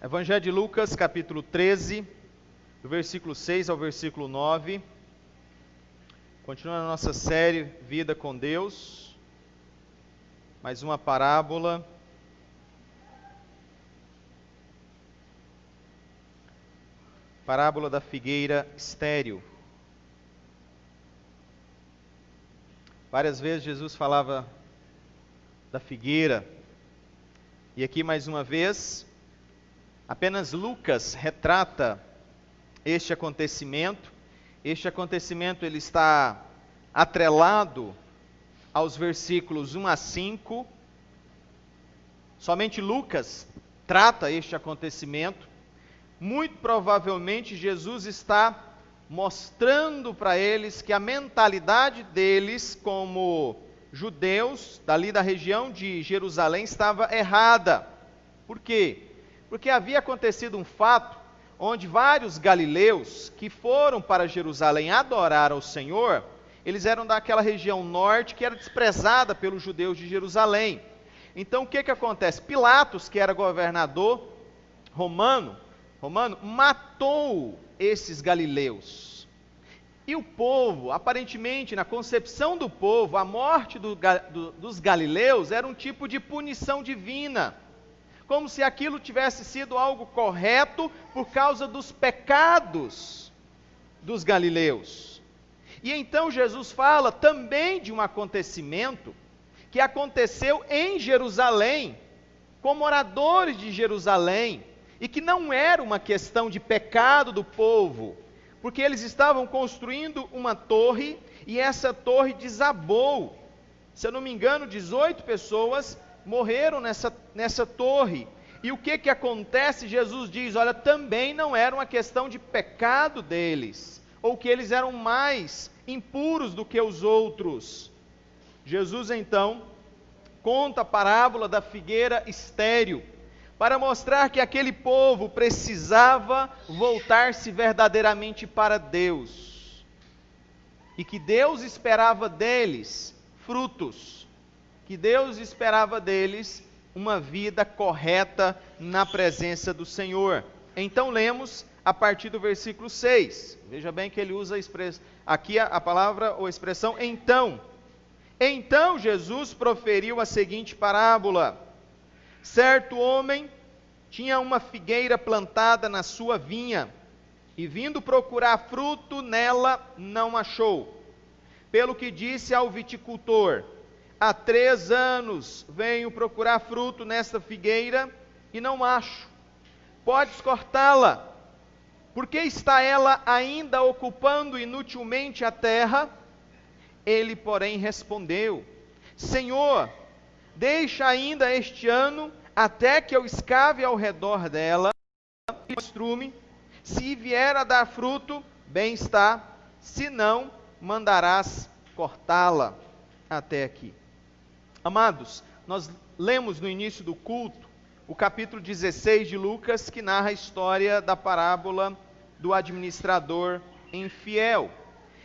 Evangelho de Lucas, capítulo 13, do versículo 6 ao versículo 9. Continuando a nossa série Vida com Deus. Mais uma parábola. Parábola da figueira estéril. Várias vezes Jesus falava da figueira. E aqui mais uma vez, apenas Lucas retrata este acontecimento. Este acontecimento ele está atrelado aos versículos 1 a 5. Somente Lucas trata este acontecimento. Muito provavelmente Jesus está mostrando para eles que a mentalidade deles como judeus, dali da região de Jerusalém, estava errada. Por quê? Porque havia acontecido um fato onde vários galileus que foram para Jerusalém adorar ao Senhor, eles eram daquela região norte que era desprezada pelos judeus de Jerusalém. Então o que acontece? Pilatos, que era governador romano, matou esses galileus. E o povo, aparentemente, na concepção do povo, a morte dos galileus era um tipo de punição divina, como se aquilo tivesse sido algo correto por causa dos pecados dos galileus. E então Jesus fala também de um acontecimento que aconteceu em Jerusalém, com moradores de Jerusalém, e que não era uma questão de pecado do povo, porque eles estavam construindo uma torre, e essa torre desabou. Se eu não me engano, 18 pessoas morreram nessa torre. E o que acontece? Jesus diz, olha, também não era uma questão de pecado deles, ou que eles eram mais impuros do que os outros. Jesus então conta a parábola da figueira estéril, para mostrar que aquele povo precisava voltar-se verdadeiramente para Deus, e que Deus esperava deles frutos, que Deus esperava deles uma vida correta na presença do Senhor. Então lemos a partir do versículo 6, veja bem que ele usa aqui a palavra ou a expressão então. Então Jesus proferiu a seguinte parábola: certo homem tinha uma figueira plantada na sua vinha, e vindo procurar fruto nela, não achou. Pelo que disse ao viticultor: há 3 anos venho procurar fruto nesta figueira, e não acho. Podes cortá-la, porque está ela ainda ocupando inutilmente a terra? Ele, porém, respondeu: Senhor, deixa ainda este ano, até que eu escave ao redor dela, e estrume. Se vier a dar fruto, bem está, se não, mandarás cortá-la. Até aqui. Amados, nós lemos no início do culto, o capítulo 16 de Lucas, que narra a história da parábola do administrador infiel.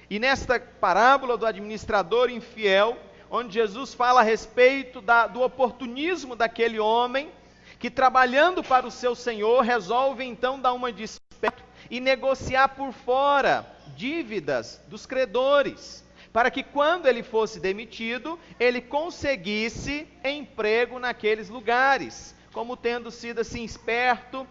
E nesta parábola do administrador infiel, onde Jesus fala a respeito do oportunismo daquele homem, que trabalhando para o seu Senhor, resolve então dar uma desperto e negociar por fora dívidas dos credores, para que quando ele fosse demitido, ele conseguisse emprego naqueles lugares, como tendo sido assim esperto,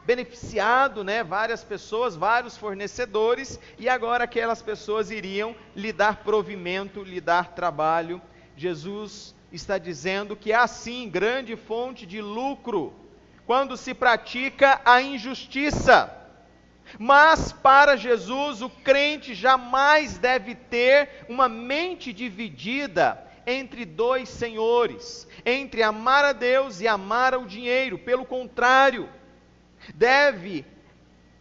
beneficiado, várias pessoas, vários fornecedores, e agora aquelas pessoas iriam lhe dar provimento, lhe dar trabalho. Jesus está dizendo que há sim grande fonte de lucro quando se pratica a injustiça, mas para Jesus o crente jamais deve ter uma mente dividida entre 2 senhores, entre amar a Deus e amar ao dinheiro. Pelo contrário,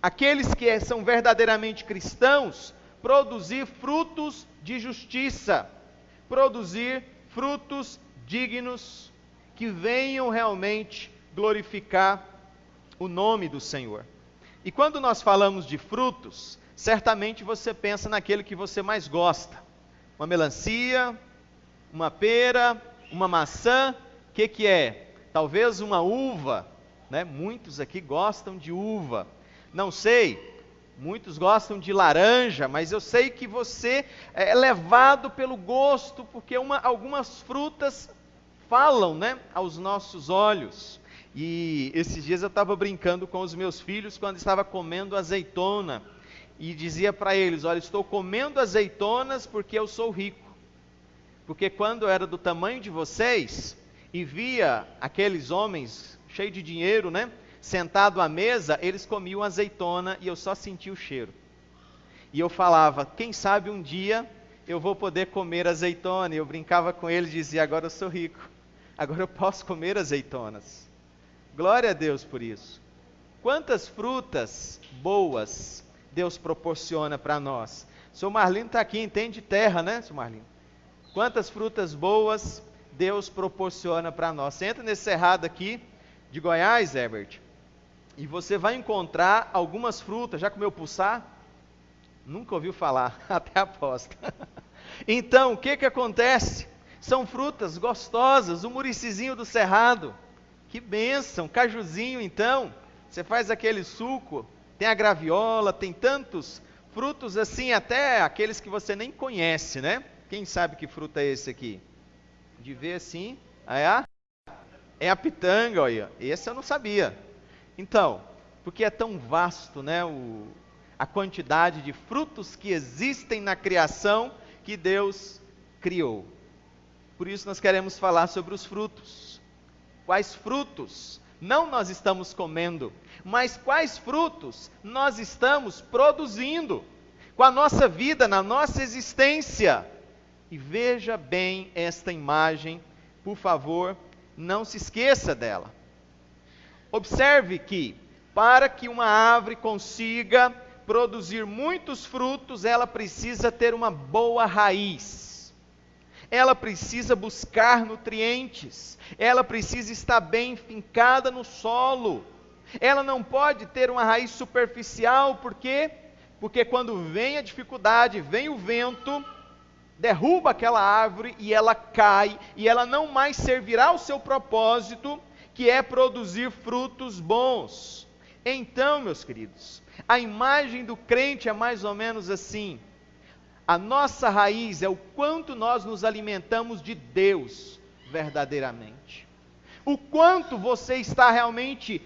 aqueles que são verdadeiramente cristãos, produzir frutos de justiça, produzir frutos dignos, que venham realmente glorificar o nome do Senhor. E quando nós falamos de frutos, certamente você pensa naquele que você mais gosta. Uma melancia, uma pera, uma maçã, o que é? Talvez uma uva, né? Muitos aqui gostam de uva. Não sei, muitos gostam de laranja, mas eu sei que você é levado pelo gosto, porque algumas frutas falam, né, aos nossos olhos. E esses dias eu estava brincando com os meus filhos quando estava comendo azeitona. E dizia para eles, olha, estou comendo azeitonas porque eu sou rico. Porque quando eu era do tamanho de vocês, e via aqueles homens cheios de dinheiro, né, sentado à mesa, eles comiam azeitona e eu só sentia o cheiro. E eu falava, quem sabe um dia eu vou poder comer azeitona. E eu brincava com eles e dizia, agora eu sou rico, agora eu posso comer azeitonas. Glória a Deus por isso. Quantas frutas boas Deus proporciona para nós. O Sr. Marlino está aqui, entende terra, né, Sr. Marlino? Quantas frutas boas Deus proporciona para nós. Você entra nesse cerrado aqui de Goiás, Herbert, e você vai encontrar algumas frutas. Já comeu puçá? Nunca ouviu falar, até aposta. Então, o que acontece? São frutas gostosas, o muricizinho do cerrado. Que bênção, cajuzinho então. Você faz aquele suco, tem a graviola, tem tantos frutos assim, até aqueles que você nem conhece, né? Quem sabe que fruta é esse aqui? De ver assim, é a pitanga, olha. Esse eu não sabia. Então, porque é tão vasto, né, a quantidade de frutos que existem na criação que Deus criou. Por isso nós queremos falar sobre os frutos. Quais frutos? Não nós estamos comendo, mas quais frutos nós estamos produzindo com a nossa vida, na nossa existência. E veja bem esta imagem, por favor, não se esqueça dela. Observe que, para que uma árvore consiga produzir muitos frutos, ela precisa ter uma boa raiz. Ela precisa buscar nutrientes. Ela precisa estar bem fincada no solo. Ela não pode ter uma raiz superficial, por quê? Porque quando vem a dificuldade, vem o vento, derruba aquela árvore e ela cai, e ela não mais servirá ao seu propósito, que é produzir frutos bons. Então, meus queridos, a imagem do crente é mais ou menos assim. A nossa raiz é o quanto nós nos alimentamos de Deus verdadeiramente. O quanto você está realmente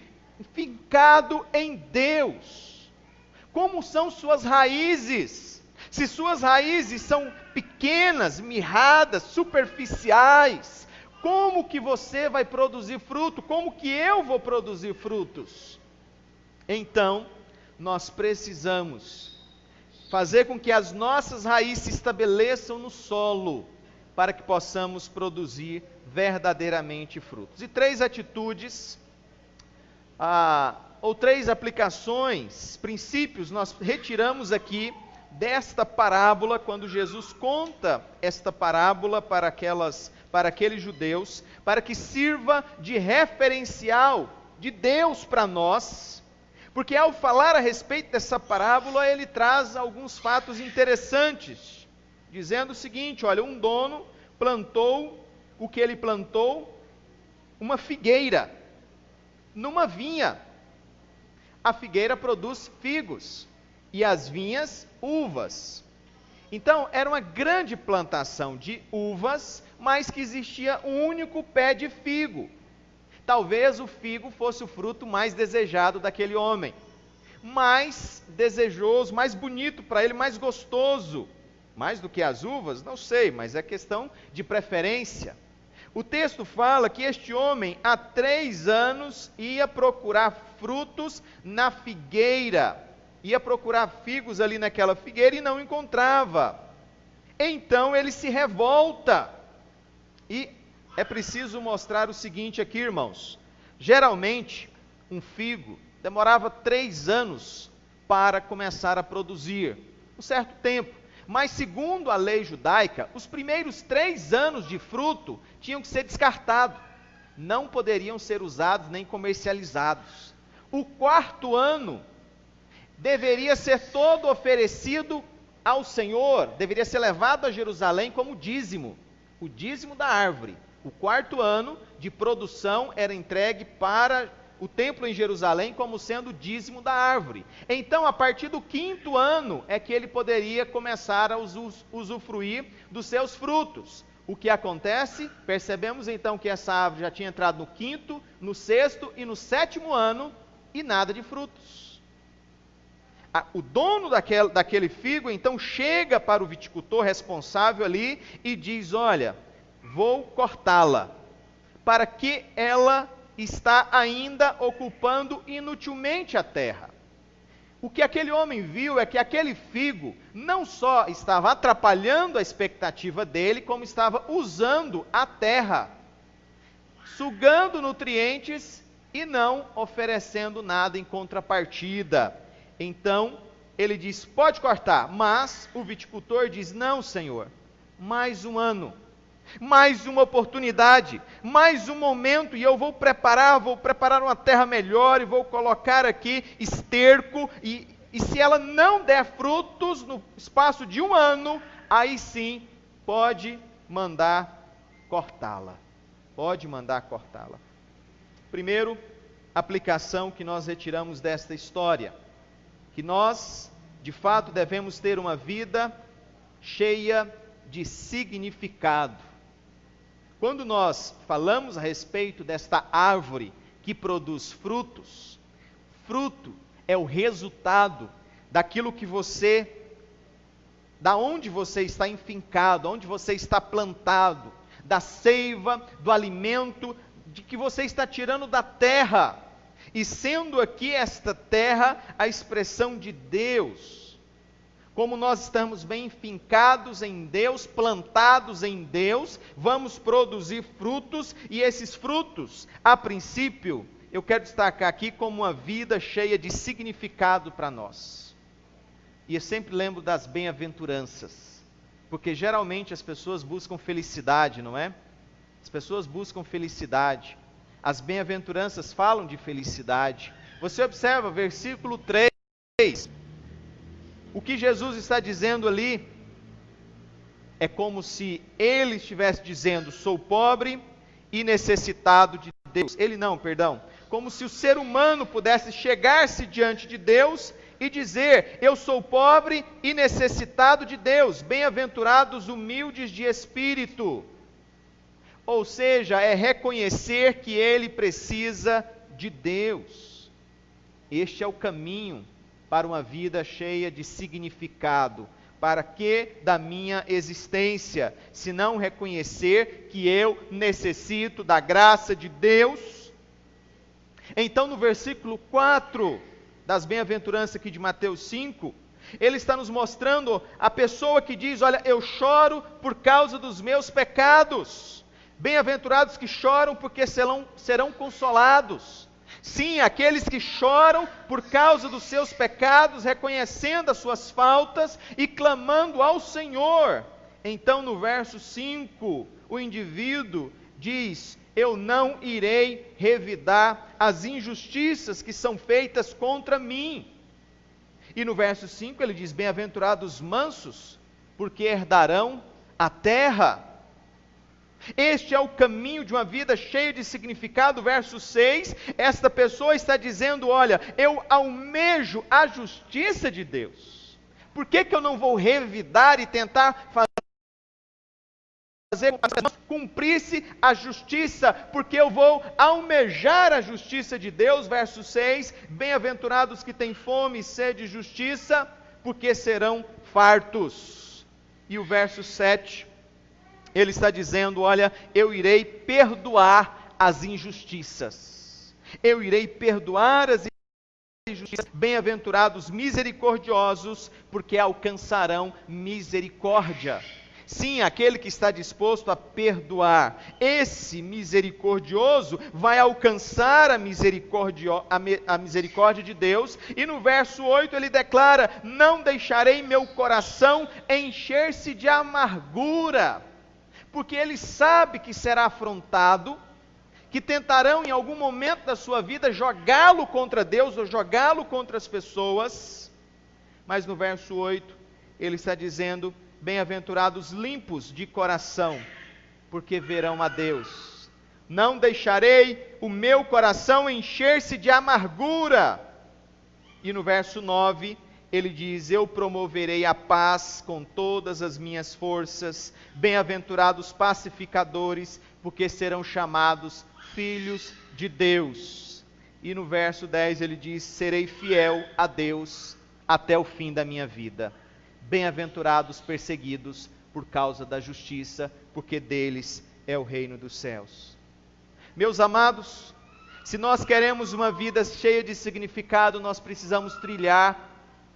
fincado em Deus. Como são suas raízes? Se suas raízes são pequenas, mirradas, superficiais, como que você vai produzir fruto? Como que eu vou produzir frutos? Então, nós precisamos fazer com que as nossas raízes se estabeleçam no solo, para que possamos produzir verdadeiramente frutos. E 3 atitudes, ou 3 aplicações, princípios, nós retiramos aqui desta parábola, quando Jesus conta esta parábola para aqueles judeus, para que sirva de referencial de Deus para nós, porque ao falar a respeito dessa parábola, ele traz alguns fatos interessantes, dizendo o seguinte, olha, um dono plantou, o que ele plantou? Uma figueira, numa vinha. A figueira produz figos, e as vinhas, uvas. Então, era uma grande plantação de uvas, mas que existia um único pé de figo. Talvez o figo fosse o fruto mais desejado daquele homem, mais desejoso, mais bonito para ele, mais gostoso, mais do que as uvas, não sei, mas é questão de preferência. O texto fala que este homem há 3 anos ia procurar frutos na figueira, ia procurar figos ali naquela figueira e não encontrava. Então ele se revolta. E é preciso mostrar o seguinte aqui, irmãos. Geralmente, um figo demorava 3 anos para começar a produzir, um certo tempo. Mas segundo a lei judaica, os primeiros 3 anos de fruto tinham que ser descartados. Não poderiam ser usados nem comercializados. O 4º ano deveria ser todo oferecido ao Senhor, deveria ser levado a Jerusalém como dízimo, o dízimo da árvore. O 4º ano de produção era entregue para o templo em Jerusalém como sendo o dízimo da árvore. Então, a partir do 5º ano, é que ele poderia começar a usufruir dos seus frutos. O que acontece? Percebemos então que essa árvore já tinha entrado no 5º, no 6º e no 7º ano, e nada de frutos. O dono daquele figo, então, chega para o viticultor responsável ali e diz: olha, vou cortá-la, para que ela está ainda ocupando inutilmente a terra. O que aquele homem viu é que aquele figo não só estava atrapalhando a expectativa dele, como estava usando a terra, sugando nutrientes e não oferecendo nada em contrapartida. Então, ele diz: pode cortar, mas o viticultor diz: não, senhor, mais um ano, mais uma oportunidade, mais um momento, e eu vou preparar uma terra melhor, e vou colocar aqui esterco, e se ela não der frutos no espaço de um ano, aí sim, pode mandar cortá-la. Pode mandar cortá-la. Primeiro, aplicação que nós retiramos desta história, que nós, de fato, devemos ter uma vida cheia de significado. Quando nós falamos a respeito desta árvore que produz frutos, fruto é o resultado daquilo que da onde você está enfincado, onde você está plantado, da seiva, do alimento, de que você está tirando da terra, e sendo aqui esta terra a expressão de Deus. Como nós estamos bem fincados em Deus, plantados em Deus, vamos produzir frutos, e esses frutos, a princípio, eu quero destacar aqui como uma vida cheia de significado para nós. E eu sempre lembro das bem-aventuranças, porque geralmente as pessoas buscam felicidade, não é? As pessoas buscam felicidade. As bem-aventuranças falam de felicidade. Você observa, versículo 3, o que Jesus está dizendo ali é como se ele estivesse dizendo: sou pobre e necessitado de Deus. Como se o ser humano pudesse chegar-se diante de Deus e dizer: eu sou pobre e necessitado de Deus, bem-aventurados humildes de espírito. Ou seja, é reconhecer que ele precisa de Deus. Este é o caminho para uma vida cheia de significado. Para que da minha existência, se não reconhecer que eu necessito da graça de Deus? Então, no versículo 4 das bem-aventuranças aqui de Mateus 5, ele está nos mostrando a pessoa que diz: olha, eu choro por causa dos meus pecados. Bem-aventurados que choram, porque serão consolados. Sim, aqueles que choram por causa dos seus pecados, reconhecendo as suas faltas e clamando ao Senhor. Então, no verso 5, o indivíduo diz: eu não irei revidar as injustiças que são feitas contra mim. E no verso 5 ele diz: bem-aventurados mansos, porque herdarão a terra. Este é o caminho de uma vida cheia de significado. Verso 6, esta pessoa está dizendo: olha, eu almejo a justiça de Deus. Por que eu não vou revidar e tentar fazer com que cumprisse a justiça? Porque eu vou almejar a justiça de Deus. Verso 6, bem-aventurados que têm fome e sede de justiça, porque serão fartos. E o verso 7, ele está dizendo: olha, eu irei perdoar as injustiças. Eu irei perdoar as injustiças. Bem-aventurados misericordiosos, porque alcançarão misericórdia. Sim, aquele que está disposto a perdoar, esse misericordioso vai alcançar a misericórdia de Deus. E no verso 8 ele declara: não deixarei meu coração encher-se de amargura. Porque ele sabe que será afrontado, que tentarão em algum momento da sua vida jogá-lo contra Deus ou jogá-lo contra as pessoas. Mas no verso 8 ele está dizendo: bem-aventurados limpos de coração, porque verão a Deus. Não deixarei o meu coração encher-se de amargura. E no verso 9, ele diz: eu promoverei a paz com todas as minhas forças. Bem-aventurados pacificadores, porque serão chamados filhos de Deus. E no verso 10 ele diz: serei fiel a Deus até o fim da minha vida. Bem-aventurados perseguidos por causa da justiça, porque deles é o reino dos céus. Meus amados, se nós queremos uma vida cheia de significado, nós precisamos trilhar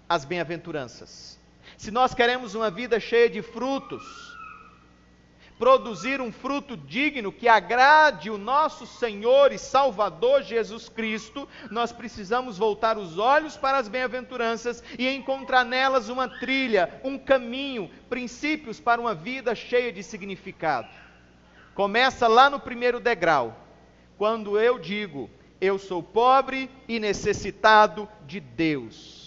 as bem-aventuranças. Se nós queremos uma vida cheia de frutos, produzir um fruto digno que agrade o nosso Senhor e Salvador Jesus Cristo, nós precisamos voltar os olhos para as bem-aventuranças e encontrar nelas uma trilha, um caminho, princípios para uma vida cheia de significado. Começa lá no primeiro degrau, quando eu digo: eu sou pobre e necessitado de Deus.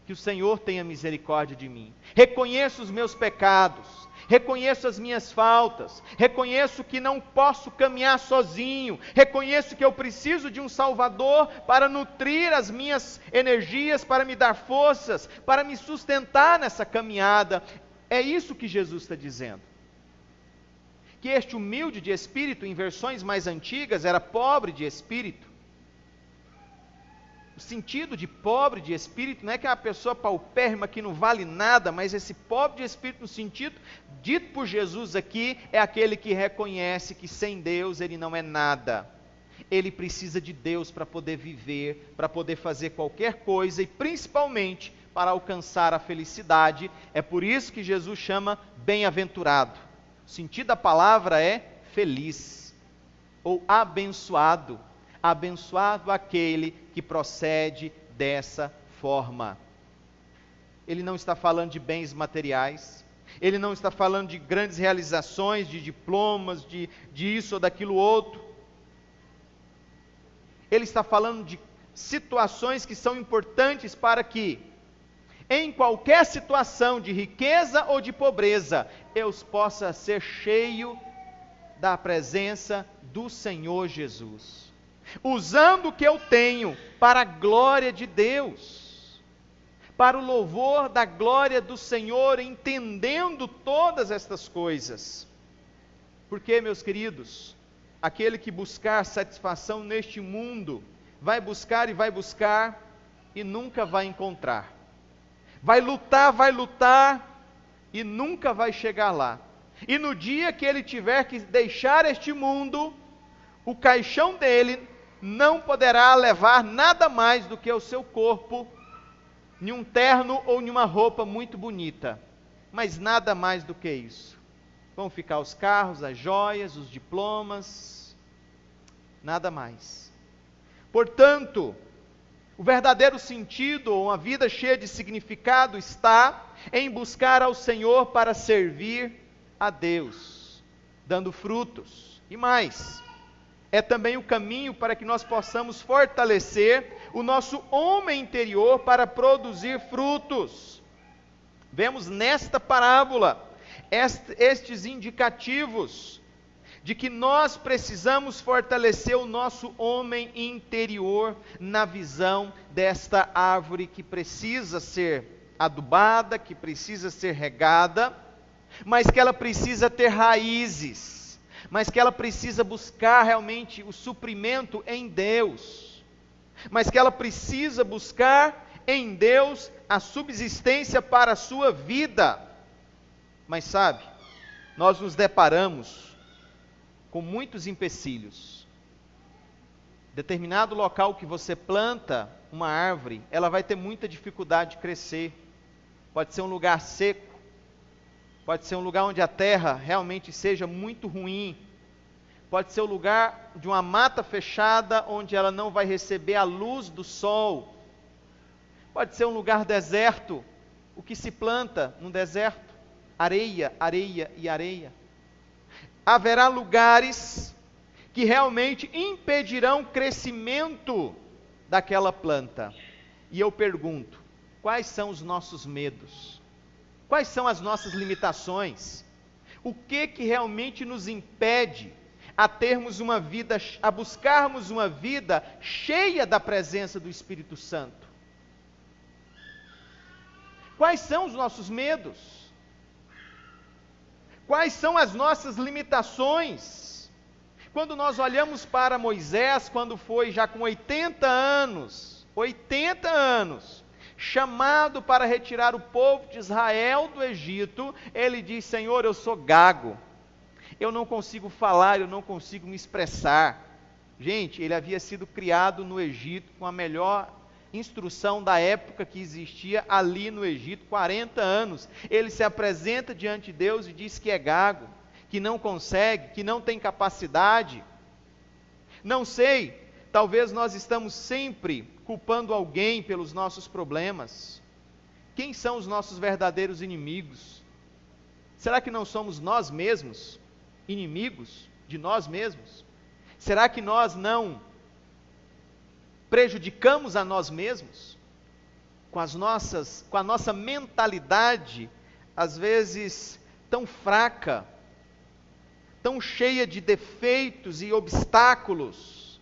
Que o Senhor tenha misericórdia de mim. Reconheço os meus pecados, reconheço as minhas faltas, reconheço que não posso caminhar sozinho, reconheço que eu preciso de um Salvador para nutrir as minhas energias, para me dar forças, para me sustentar nessa caminhada. É isso que Jesus está dizendo. Que este humilde de espírito, em versões mais antigas, era pobre de espírito. O sentido de pobre de espírito não é que é uma pessoa paupérrima que não vale nada, mas esse pobre de espírito, no sentido dito por Jesus aqui, é aquele que reconhece que sem Deus ele não é nada. Ele precisa de Deus para poder viver, para poder fazer qualquer coisa e principalmente para alcançar a felicidade. É por isso que Jesus chama bem-aventurado. O sentido da palavra é feliz ou abençoado. Abençoado aquele que procede dessa forma. Ele não está falando de bens materiais, ele não está falando de grandes realizações, de diplomas, de isso ou daquilo outro. Ele está falando de situações que são importantes para que, em qualquer situação de riqueza ou de pobreza, eu possa ser cheio da presença do Senhor Jesus, usando o que eu tenho para a glória de Deus, para o louvor da glória do Senhor, entendendo todas estas coisas. Porque, meus queridos, aquele que buscar satisfação neste mundo, vai buscar e nunca vai encontrar. Vai lutar e nunca vai chegar lá. E no dia que ele tiver que deixar este mundo, o caixão dele não poderá levar nada mais do que o seu corpo, em um terno ou em uma roupa muito bonita, mas nada mais do que isso. Vão ficar os carros, as joias, os diplomas, nada mais. Portanto, o verdadeiro sentido, uma vida cheia de significado, está em buscar ao Senhor para servir a Deus, dando frutos. E mais, é também o caminho para que nós possamos fortalecer o nosso homem interior para produzir frutos. Vemos nesta parábola estes indicativos de que nós precisamos fortalecer o nosso homem interior na visão desta árvore que precisa ser adubada, que precisa ser regada, mas que ela precisa ter raízes, mas que ela precisa buscar realmente o suprimento em Deus, mas que ela precisa buscar em Deus a subsistência para a sua vida. Mas sabe, nós nos deparamos com muitos empecilhos. Determinado local que você planta uma árvore, ela vai ter muita dificuldade de crescer. Pode ser um lugar seco, pode ser um lugar onde a terra realmente seja muito ruim, pode ser o lugar de uma mata fechada, onde ela não vai receber a luz do sol, pode ser um lugar deserto. O que se planta no deserto? Areia, areia e areia. Haverá lugares que realmente impedirão o crescimento daquela planta. E eu pergunto, quais são os nossos medos? Quais são as nossas limitações? O que realmente nos impede? a termos uma vida, a buscarmos uma vida cheia da presença do Espírito Santo. Quais são os nossos medos? Quais são as nossas limitações? Quando nós olhamos para Moisés, quando foi já com 80 anos, chamado para retirar o povo de Israel do Egito, ele diz: Senhor, eu sou gago, eu não consigo falar, eu não consigo me expressar. Gente, ele havia sido criado no Egito com a melhor instrução da época que existia ali no Egito, 40 anos. Ele se apresenta diante de Deus e diz que é gago, que não consegue, que não tem capacidade. Não sei, talvez nós estamos sempre culpando alguém pelos nossos problemas. Quem são os nossos verdadeiros inimigos? Será que não somos nós mesmos inimigos de nós mesmos? Será que nós não prejudicamos a nós mesmos com a nossa mentalidade, às vezes tão fraca, tão cheia de defeitos e obstáculos?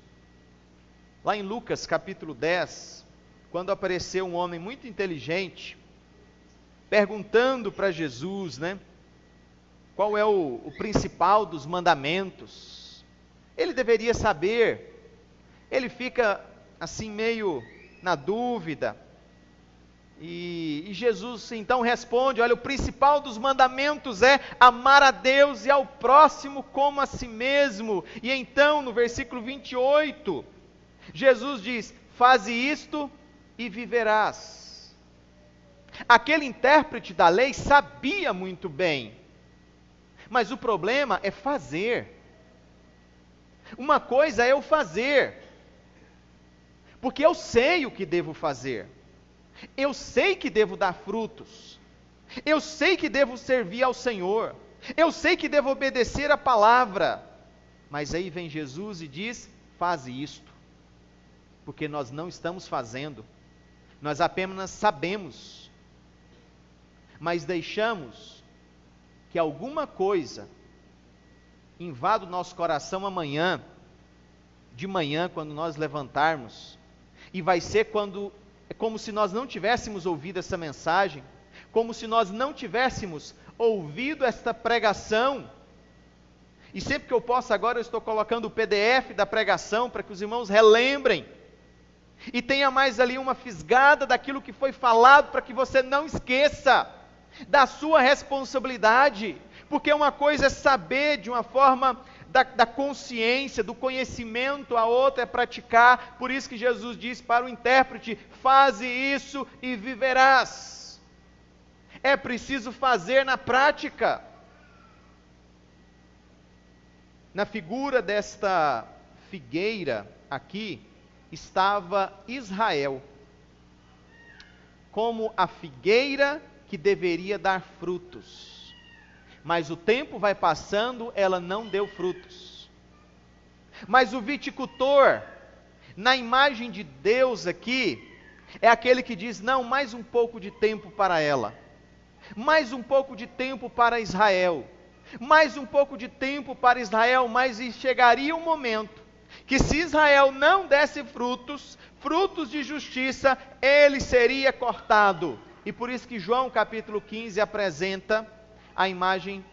Lá em Lucas capítulo 10, quando apareceu um homem muito inteligente, perguntando para Jesus, qual é o principal dos mandamentos? Ele deveria saber. Ele fica assim meio na dúvida, e Jesus então responde: olha, o principal dos mandamentos é amar a Deus e ao próximo como a si mesmo. E então no versículo 28, Jesus diz: faze isto e viverás. Aquele intérprete da lei sabia muito bem, mas o problema é fazer. Uma coisa é eu fazer, porque eu sei o que devo fazer, eu sei que devo dar frutos, eu sei que devo servir ao Senhor, eu sei que devo obedecer a palavra, mas aí vem Jesus e diz: faze isto, porque nós não estamos fazendo, nós apenas sabemos, mas deixamos que alguma coisa invada o nosso coração de manhã, quando nós levantarmos, e vai ser como se nós não tivéssemos ouvido essa mensagem, como se nós não tivéssemos ouvido esta pregação. E sempre que eu posso agora, eu estou colocando o PDF da pregação, para que os irmãos relembrem, e tenha mais ali uma fisgada daquilo que foi falado, para que você não esqueça da sua responsabilidade, porque uma coisa é saber de uma forma da consciência, do conhecimento, a outra é praticar. Por isso que Jesus diz para o intérprete: faze isso e viverás. É preciso fazer na prática. Na figura desta figueira aqui, estava Israel, como a figueira que deveria dar frutos. Mas o tempo vai passando, ela não deu frutos. Mas o viticultor, na imagem de Deus aqui, é aquele que diz: não, mais um pouco de tempo para ela, mais um pouco de tempo para Israel, mais um pouco de tempo para Israel, mas chegaria um momento que, se Israel não desse frutos de justiça, ele seria cortado. E por isso que João capítulo 15 apresenta a imagem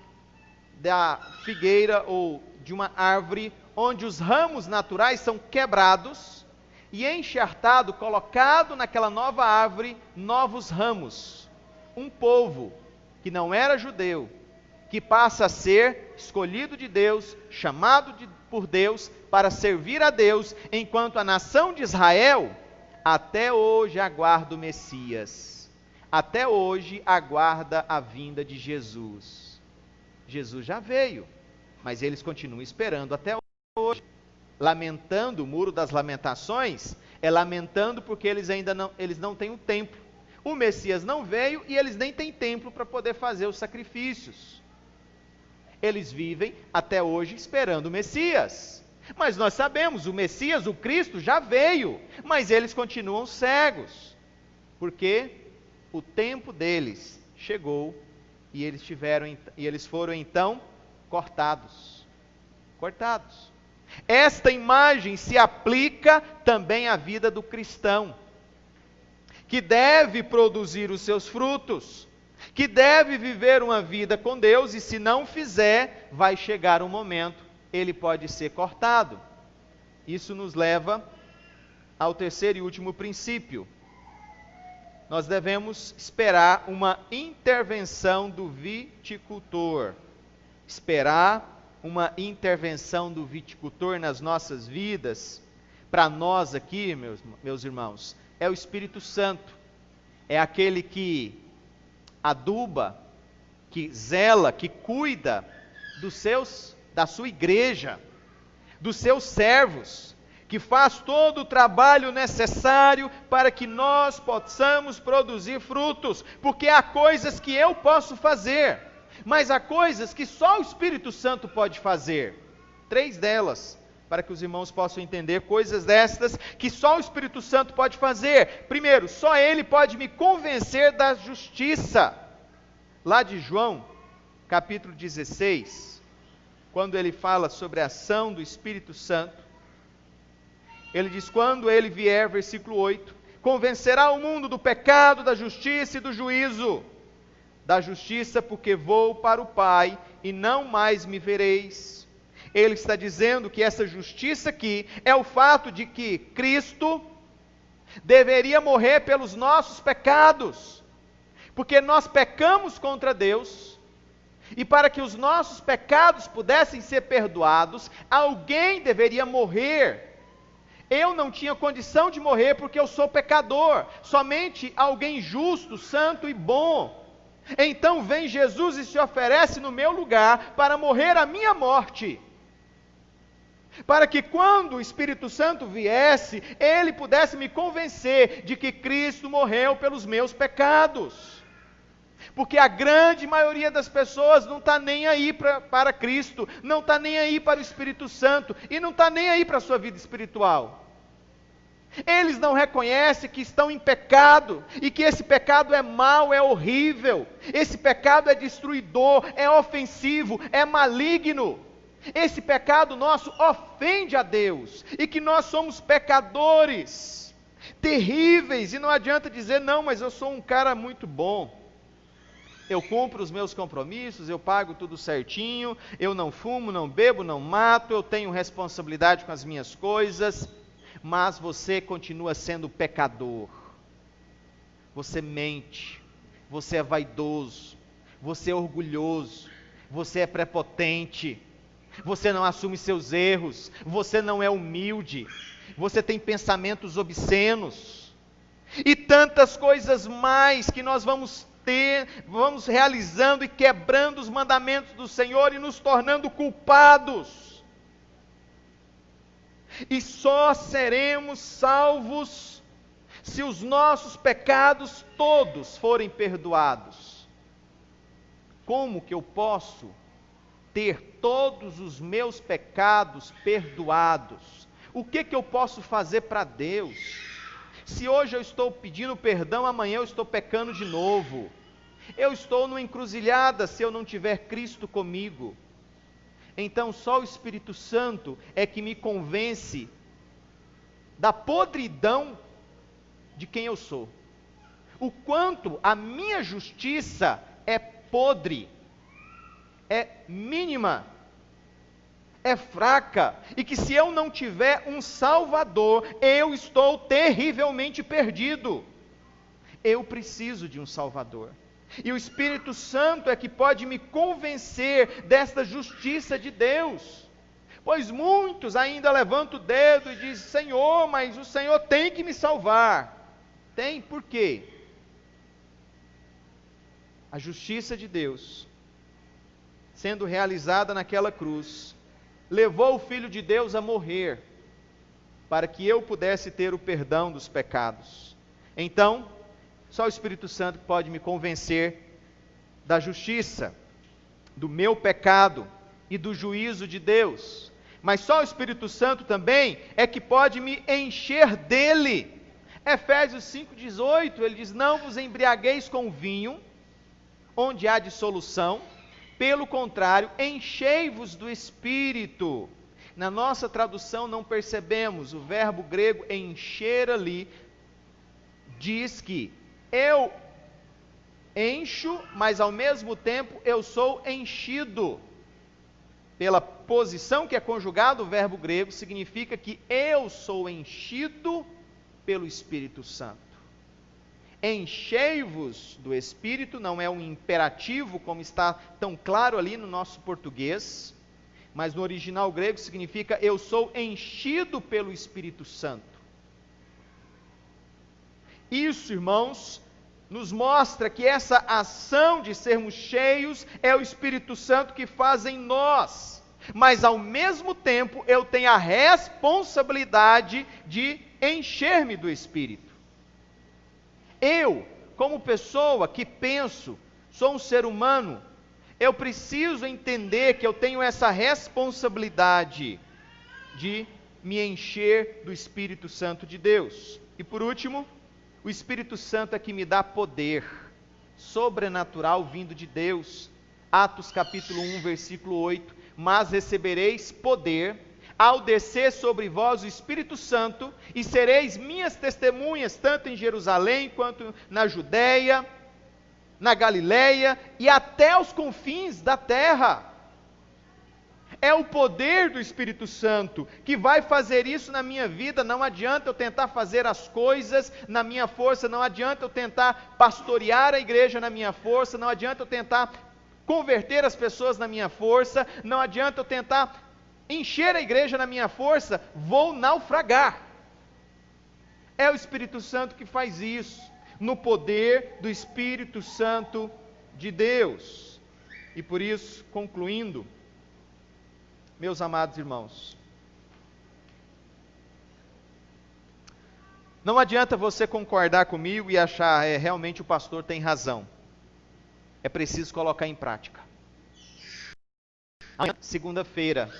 da figueira, ou de uma árvore, onde os ramos naturais são quebrados e enxertado, colocado naquela nova árvore, novos ramos. Um povo que não era judeu, que passa a ser escolhido de Deus, chamado por Deus para servir a Deus, enquanto a nação de Israel até hoje aguarda o Messias, até hoje aguarda a vinda de Jesus. Jesus já veio, mas eles continuam esperando até hoje, lamentando. O muro das lamentações é lamentando porque eles não têm o templo. O Messias não veio e eles nem têm templo para poder fazer os sacrifícios. Eles vivem até hoje esperando o Messias. Mas nós sabemos, o Messias, o Cristo, já veio, mas eles continuam cegos, porque o tempo deles chegou e eles foram então cortados. cortados. Esta imagem se aplica também à vida do cristão, que deve produzir os seus frutos, que deve viver uma vida com Deus, e se não fizer, vai chegar um momento, ele pode ser cortado. Isso nos leva ao terceiro e último princípio. Nós devemos esperar uma intervenção do viticultor. Esperar uma intervenção do viticultor nas nossas vidas, para nós aqui, meus irmãos, é o Espírito Santo. É aquele que aduba, que zela, que cuida da sua igreja, dos seus servos, que faz todo o trabalho necessário para que nós possamos produzir frutos, porque há coisas que eu posso fazer, mas há coisas que só o Espírito Santo pode fazer. 3 delas, para que os irmãos possam entender, coisas destas que só o Espírito Santo pode fazer. Primeiro, só Ele pode me convencer da justiça. Lá de João, capítulo 16, quando ele fala sobre a ação do Espírito Santo, ele diz: quando ele vier, versículo 8, convencerá o mundo do pecado, da justiça e do juízo. Da justiça, porque vou para o Pai, e não mais me vereis. Ele está dizendo que essa justiça aqui é o fato de que Cristo deveria morrer pelos nossos pecados, porque nós pecamos contra Deus, e para que os nossos pecados pudessem ser perdoados, alguém deveria morrer. Eu não tinha condição de morrer porque eu sou pecador, somente alguém justo, santo e bom. Então vem Jesus e se oferece no meu lugar para morrer a minha morte, para que quando o Espírito Santo viesse, ele pudesse me convencer de que Cristo morreu pelos meus pecados. Porque a grande maioria das pessoas não está nem aí para Cristo, não está nem aí para o Espírito Santo, e não está nem aí para a sua vida espiritual. Eles não reconhecem que estão em pecado, e que esse pecado é mau, é horrível, esse pecado é destruidor, é ofensivo, é maligno. Esse pecado nosso ofende a Deus, e que nós somos pecadores, terríveis, e não adianta dizer: não, mas eu sou um cara muito bom, eu cumpro os meus compromissos, eu pago tudo certinho, eu não fumo, não bebo, não mato, eu tenho responsabilidade com as minhas coisas. Mas você continua sendo pecador, você mente, você é vaidoso, você é orgulhoso, você é prepotente, você não assume seus erros, você não é humilde, você tem pensamentos obscenos, e tantas coisas mais que nós vamos realizando e quebrando os mandamentos do Senhor e nos tornando culpados. E só seremos salvos se os nossos pecados todos forem perdoados. Como que eu posso ter todos os meus pecados perdoados? O que eu posso fazer para Deus? Se hoje eu estou pedindo perdão, amanhã eu estou pecando de novo. Eu estou numa encruzilhada se eu não tiver Cristo comigo. Então só o Espírito Santo é que me convence da podridão de quem eu sou. O quanto a minha justiça é podre, é mínima, é fraca, e que se eu não tiver um Salvador, eu estou terrivelmente perdido. Eu preciso de um Salvador. E o Espírito Santo é que pode me convencer desta justiça de Deus. Pois muitos ainda levantam o dedo e dizem: Senhor, mas o Senhor tem que me salvar. Tem, por quê? A justiça de Deus, sendo realizada naquela cruz, levou o Filho de Deus a morrer, para que eu pudesse ter o perdão dos pecados. Então, só o Espírito Santo pode me convencer da justiça, do meu pecado e do juízo de Deus. Mas só o Espírito Santo também é que pode me encher dele. Efésios 5,18, ele diz: não vos embriagueis com vinho, onde há dissolução, Pelo contrário, enchei-vos do Espírito. Na nossa tradução não percebemos, o verbo grego encher ali, diz que eu encho, mas ao mesmo tempo eu sou enchido. Pela posição que é conjugado o verbo grego, significa que eu sou enchido pelo Espírito Santo. Enchei-vos do Espírito não é um imperativo, como está tão claro ali no nosso português, mas no original grego significa eu sou enchido pelo Espírito Santo. Isso, irmãos, nos mostra que essa ação de sermos cheios é o Espírito Santo que faz em nós, mas ao mesmo tempo eu tenho a responsabilidade de encher-me do Espírito. Eu, como pessoa que penso, sou um ser humano, eu preciso entender que eu tenho essa responsabilidade de me encher do Espírito Santo de Deus. E por último, o Espírito Santo é que me dá poder sobrenatural vindo de Deus. Atos capítulo 1, versículo 8, mas recebereis poder ao descer sobre vós o Espírito Santo, e sereis minhas testemunhas, tanto em Jerusalém, quanto na Judéia, na Galiléia, e até os confins da terra. É o poder do Espírito Santo que vai fazer isso na minha vida. Não adianta eu tentar fazer as coisas na minha força, não adianta eu tentar pastorear a igreja na minha força, não adianta eu tentar converter as pessoas na minha força, não adianta eu tentar encher a igreja na minha força, vou naufragar. É o Espírito Santo que faz isso, no poder do Espírito Santo de Deus. E por isso, concluindo, meus amados irmãos, não adianta você concordar comigo e achar, realmente o pastor tem razão. É preciso colocar em prática. Segunda-feira,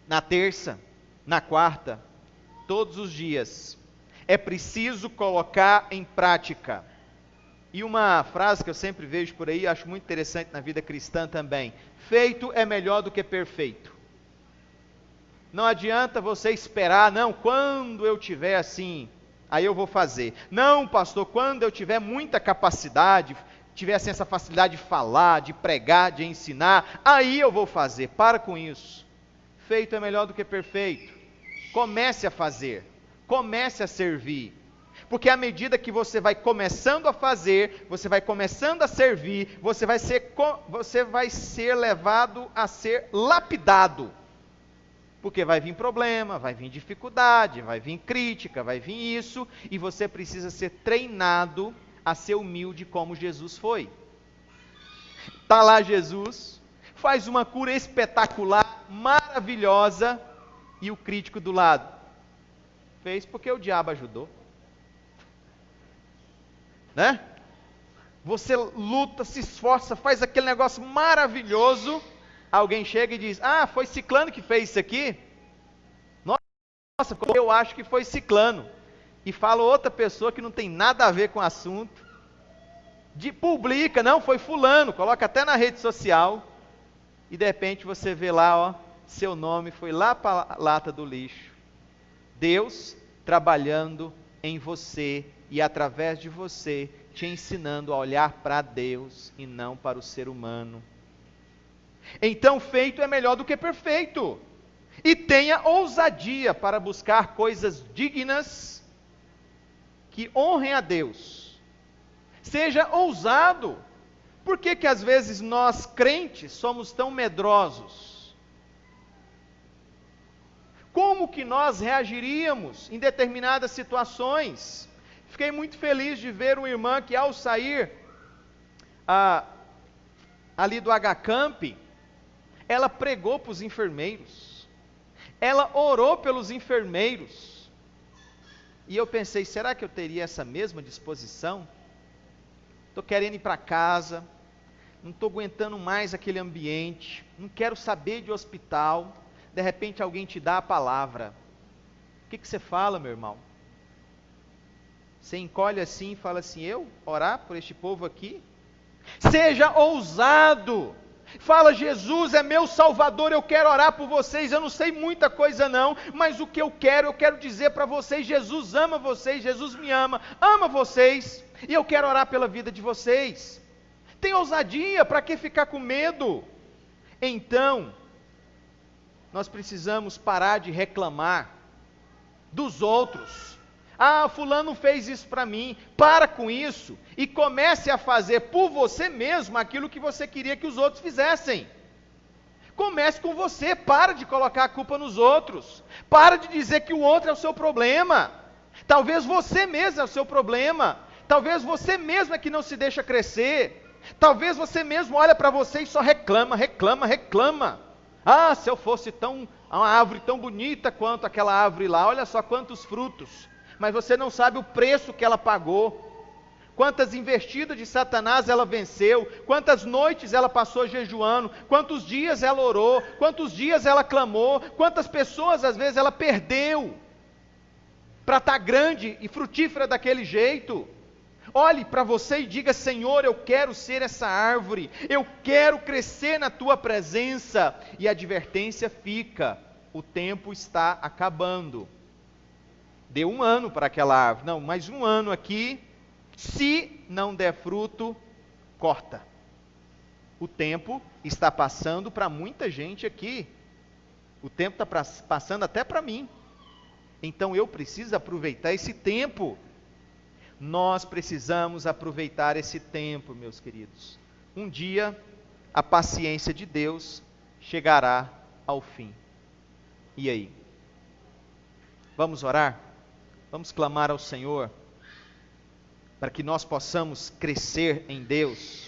na terça, na quarta, todos os dias, é preciso colocar em prática. E uma frase que eu sempre vejo por aí, acho muito interessante na vida cristã também: feito é melhor do que perfeito. Não adianta você esperar, não, quando eu tiver assim, aí eu vou fazer. Não, pastor, quando eu tiver muita capacidade, tiver assim, essa facilidade de falar, de pregar, de ensinar, aí eu vou fazer. Para com isso. Feito é melhor do que perfeito. Comece a fazer, comece a servir. Porque à medida que você vai começando a fazer, você vai começando a servir, você vai ser levado a ser lapidado. Porque vai vir problema, vai vir dificuldade, vai vir crítica, vai vir isso, e você precisa ser treinado a ser humilde como Jesus foi. Está lá Jesus, faz uma cura espetacular, maravilhosa, e o crítico do lado. Fez porque o diabo ajudou. Né? Você luta, se esforça, faz aquele negócio maravilhoso, alguém chega e diz: ah, foi ciclano que fez isso aqui? Nossa, eu acho que foi ciclano. E fala outra pessoa que não tem nada a ver com o assunto, publica, não, foi fulano, coloca até na rede social, e de repente você vê lá, ó, seu nome foi lá para a lata do lixo. Deus trabalhando em você e através de você, te ensinando a olhar para Deus e não para o ser humano. Então, feito é melhor do que perfeito. E tenha ousadia para buscar coisas dignas que honrem a Deus. Seja ousado. Por que que às vezes nós, crentes, somos tão medrosos? Como que nós reagiríamos em determinadas situações? Fiquei muito feliz de ver uma irmã que, ao sair ali do H-Camp, ela pregou para os enfermeiros, ela orou pelos enfermeiros, e eu pensei, será que eu teria essa mesma disposição? Estou querendo ir para casa, não estou aguentando mais aquele ambiente, não quero saber de hospital, de repente alguém te dá a palavra, o que você fala, meu irmão? Você encolhe assim e fala assim: eu orar por este povo aqui? Seja ousado. Fala: Jesus é meu Salvador, eu quero orar por vocês. Eu não sei muita coisa não, mas o que eu quero dizer para vocês: Jesus ama vocês, Jesus me ama vocês, e eu quero orar pela vida de vocês. Tem ousadia, para que ficar com medo? Então, nós precisamos parar de reclamar dos outros. Ah, fulano fez isso para mim. Para com isso e comece a fazer por você mesmo aquilo que você queria que os outros fizessem. Comece com você, para de colocar a culpa nos outros. Para de dizer que o outro é o seu problema. Talvez você mesmo é o seu problema. Talvez você mesmo é que não se deixa crescer. Talvez você mesmo olha para você e só reclama. Ah, se eu fosse uma árvore tão bonita quanto aquela árvore lá, olha só quantos frutos. Mas você não sabe o preço que ela pagou. Quantas investidas de Satanás ela venceu, quantas noites ela passou jejuando, quantos dias ela orou, quantos dias ela clamou, quantas pessoas às vezes ela perdeu, para estar grande e frutífera daquele jeito. Olhe para você e diga: Senhor, eu quero ser essa árvore, eu quero crescer na tua presença. E a advertência fica: o tempo está acabando. Deu 1 ano para aquela árvore, não, mais 1 ano aqui, se não der fruto, corta. O tempo está passando para muita gente aqui, o tempo está passando até para mim, então eu preciso aproveitar esse tempo. Nós precisamos aproveitar esse tempo, meus queridos. Um dia, a paciência de Deus chegará ao fim. E aí? Vamos orar? Vamos clamar ao Senhor, para que nós possamos crescer em Deus,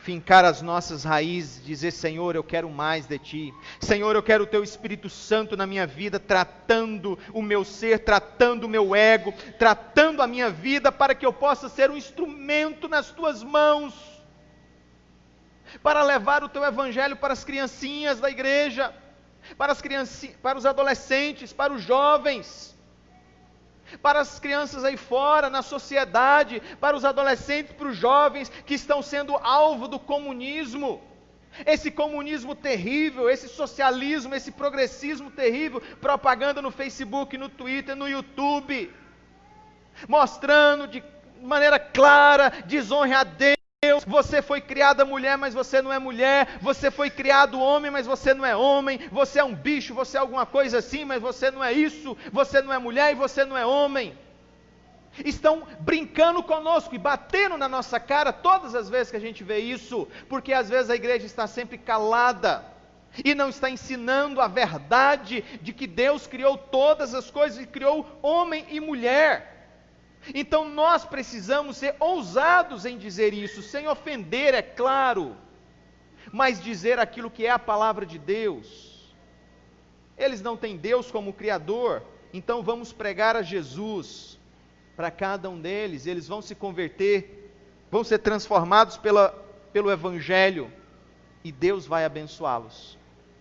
fincar as nossas raízes, dizer: Senhor, eu quero mais de Ti. Senhor, eu quero o Teu Espírito Santo na minha vida, tratando o meu ser, tratando o meu ego, tratando a minha vida, para que eu possa ser um instrumento nas Tuas mãos, para levar o Teu Evangelho para as criancinhas da igreja, para os adolescentes, para os jovens, para as crianças aí fora, na sociedade, para os adolescentes, para os jovens que estão sendo alvo do comunismo, esse comunismo terrível, esse socialismo, esse progressismo terrível, propaganda no Facebook, no Twitter, no YouTube, mostrando de maneira clara: desonre a Deus. Você foi criada mulher, mas você não é mulher. Você foi criado homem, mas você não é homem. Você é um bicho, você é alguma coisa assim, mas você não é isso. Você não é mulher e você não é homem. Estão brincando conosco e batendo na nossa cara todas as vezes que a gente vê isso, porque às vezes a igreja está sempre calada e não está ensinando a verdade de que Deus criou todas as coisas e criou homem e mulher. Então nós precisamos ser ousados em dizer isso, sem ofender, é claro, mas dizer aquilo que é a palavra de Deus. Eles não têm Deus como Criador, então vamos pregar a Jesus para cada um deles. Eles vão se converter, vão ser transformados pelo Evangelho, e Deus vai abençoá-los,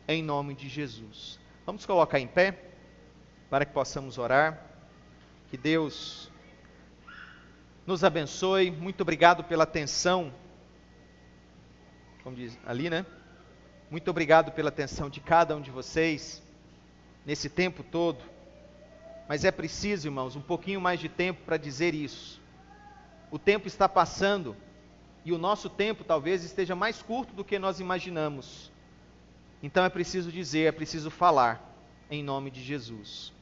em nome de Jesus. Vamos colocar em pé, para que possamos orar. Que Deus nos abençoe. Muito obrigado pela atenção, como diz ali, né? Muito obrigado pela atenção de cada um de vocês, nesse tempo todo, mas é preciso, irmãos, um pouquinho mais de tempo para dizer isso. O tempo está passando, e o nosso tempo talvez esteja mais curto do que nós imaginamos, então é preciso dizer, é preciso falar, em nome de Jesus.